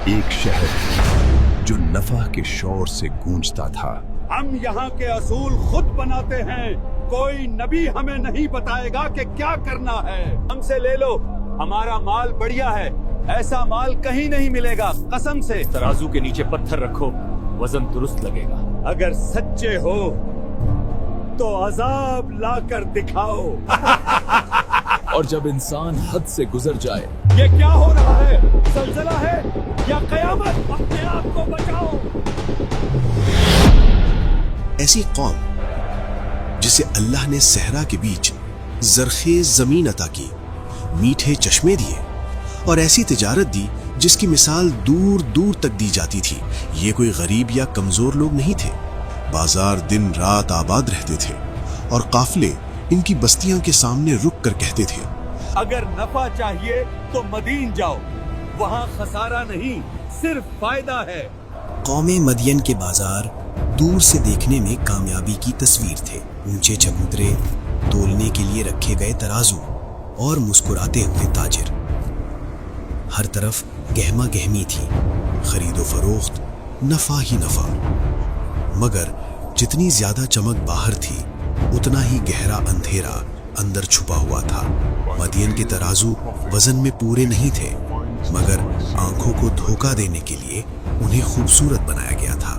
ایک شہر جو نفع کے شور سے گونجتا تھا۔ ہم یہاں کے اصول خود بناتے ہیں، کوئی نبی ہمیں نہیں بتائے گا کہ کیا کرنا ہے۔ ہم سے لے لو، ہمارا مال بڑھیا ہے، ایسا مال کہیں نہیں ملے گا، قسم سے۔ ترازو کے نیچے پتھر رکھو، وزن درست لگے گا۔ اگر سچے ہو تو عذاب لا کر دکھاؤ۔ اور جب انسان حد سے گزر جائے، یہ کیا ہو رہا ہے؟ زلزلہ ہے یا قیامت؟ اپنے آپ کو بچاؤ۔ ایسی قوم جسے اللہ نے صحرا کے بیچ زرخیز زمین عطا کی، میٹھے چشمے دیے اور ایسی تجارت دی جس کی مثال دور دور تک دی جاتی تھی۔ یہ کوئی غریب یا کمزور لوگ نہیں تھے، بازار دن رات آباد رہتے تھے اور قافلے ان کی بستیاں کے سامنے رک کر کہتے تھے، اگر نفع چاہیے تو مدین جاؤ، وہاں خسارہ نہیں صرف فائدہ ہے۔ قوم مدین کے بازار دور سے دیکھنے میں کامیابی کی تصویر تھے۔ اونچے چبوترے، تولنے کے لیے رکھے گئے ترازو اور مسکراتے ہوئے تاجر۔ ہر طرف گہما گہمی تھی، خرید و فروخت، نفع ہی نفع۔ مگر جتنی زیادہ چمک باہر تھی، اتنا ہی گہرا اندھیرا اندر چھپا ہوا تھا۔ مدین کے ترازو وزن میں پورے نہیں تھے، مگر آنکھوں کو دھوکہ دینے کے لیے انہیں خوبصورت بنایا گیا تھا۔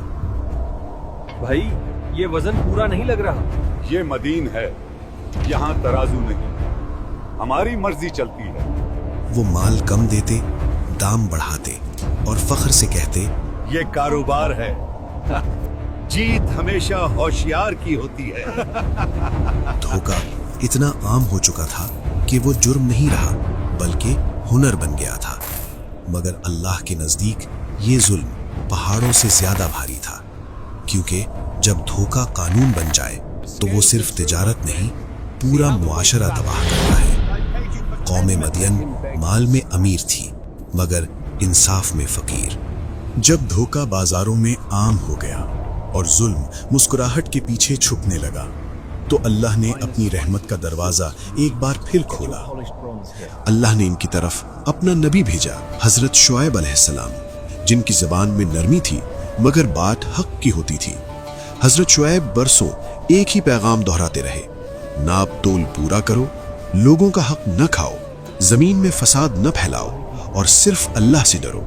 بھائی، یہ وزن پورا نہیں لگ رہا۔ یہ مدین ہے، یہاں ترازو نہیں، ہماری مرضی چلتی ہے۔ وہ مال کم دیتے، دام بڑھاتے اور فخر سے کہتے، یہ کاروبار ہے، جیت ہمیشہ ہوشیار کی ہوتی ہے۔ دھوکہ اتنا عام ہو چکا تھا کہ وہ جرم نہیں رہا بلکہ ہنر بن گیا تھا۔ مگر اللہ کے نزدیک یہ ظلم پہاڑوں سے زیادہ بھاری تھا، کیونکہ جب دھوکہ قانون بن جائے تو وہ صرف تجارت نہیں، پورا معاشرہ تباہ کرتا ہے۔ قوم مدین مال میں امیر تھی مگر انصاف میں فقیر۔ جب دھوکہ بازاروں میں عام ہو گیا اور ظلم مسکراہٹ کے پیچھے چھپنے لگا تو اللہ نے اپنی رحمت کا دروازہ ایک بار پھر کھولا۔ اللہ نے ان کی طرف اپنا نبی بھیجا، حضرت شعیب علیہ السلام، جن کی زبان میں نرمی تھی مگر بات حق کی ہوتی تھی۔ حضرت شعیب برسوں ایک ہی پیغام دہراتے رہے، ناپ تول پورا کرو، لوگوں کا حق نہ کھاؤ، زمین میں فساد نہ پھیلاؤ اور صرف اللہ سے ڈرو۔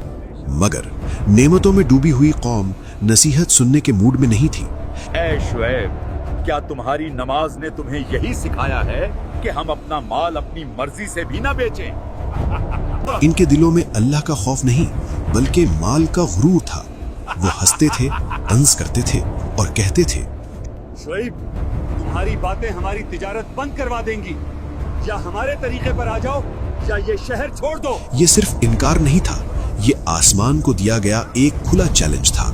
مگر نعمتوں میں ڈوبی ہوئی قوم نصیحت سننے کے موڈ میں نہیں تھی۔ اے شعیب، کیا تمہاری نماز نے تمہیں یہی سکھایا ہے کہ ہم اپنا مال اپنی مرضی سے بھی نہ بیچیں؟ ان کے دلوں میں اللہ کا خوف نہیں بلکہ مال کا غرور تھا۔ وہ ہنستے تھے، طنز کرتے تھے اور کہتے تھے، شعیب، تمہاری باتیں ہماری تجارت بند کروا دیں گی، یا ہمارے طریقے پر آ جاؤ یا یہ شہر چھوڑ دو۔ یہ صرف انکار نہیں تھا، یہ آسمان کو دیا گیا ایک کھلا چیلنج تھا۔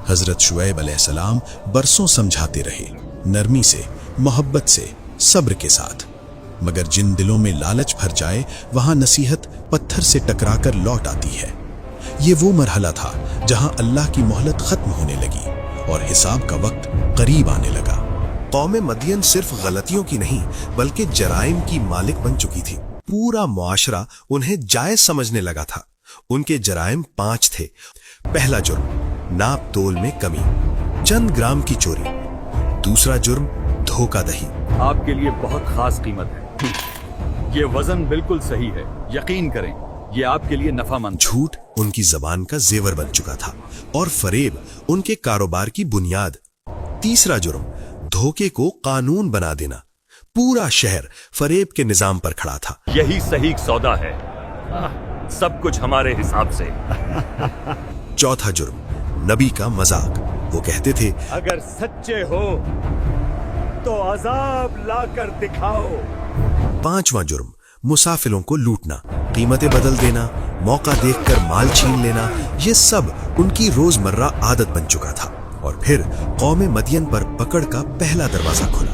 حضرت شعیب علیہ السلام برسوں سمجھاتے رہے، نرمی سے، محبت سے، صبر کے ساتھ۔ مگر جن دلوں میں لالچ بھر جائے وہاں نصیحت پتھر سے ٹکرا کر لوٹ آتی ہے۔ یہ وہ مرحلہ تھا جہاں اللہ کی مہلت ختم ہونے لگی اور حساب کا وقت قریب آنے لگا۔ قوم مدین صرف غلطیوں کی نہیں بلکہ جرائم کی مالک بن چکی تھی۔ پورا معاشرہ انہیں جائز سمجھنے لگا تھا۔ ان کے جرائم 5 تھے۔ پہلا جرم، ناپ تول میں کمی، چند گرام کی چوری۔ دوسرا جرم، دھوکہ دہی۔ آپ کے لیے بہت خاص قیمت ہے، یہ وزن بالکل صحیح ہے، یقین کریں یہ آپ کے لیے نفع مند۔ جھوٹ ان کی زبان کا زیور بن چکا تھا اور فریب ان کے کاروبار کی بنیاد۔ تیسرا جرم، دھوکے کو قانون بنا دینا۔ پورا شہر فریب کے نظام پر کھڑا تھا۔ یہی صحیح سودا ہے، سب کچھ ہمارے حساب سے۔ چوتھا جرم، نبی کا مذاق۔ وہ کہتے تھے، اگر سچے ہو تو عذاب لا کر دکھاؤ۔ پانچواں جرم، مسافروں کو لوٹنا، قیمتیں بدل دینا، موقع دیکھ کر مال چھین لینا۔ یہ سب ان کی روزمرہ عادت بن چکا تھا۔ اور پھر قوم مدین پر پکڑ کا پہلا دروازہ کھلا۔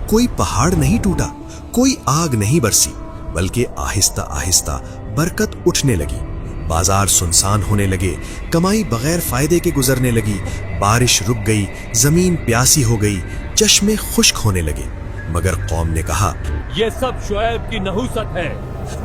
کوئی پہاڑ نہیں ٹوٹا، کوئی آگ نہیں برسی، بلکہ آہستہ آہستہ برکت اٹھنے لگی۔ بازار سنسان ہونے لگے، کمائی بغیر فائدے کے گزرنے لگی، بارش رک گئی، زمین پیاسی ہو گئی، چشمے خشک ہونے لگے۔ مگر قوم نے کہا، یہ سب شعیب کی نحوست ہے،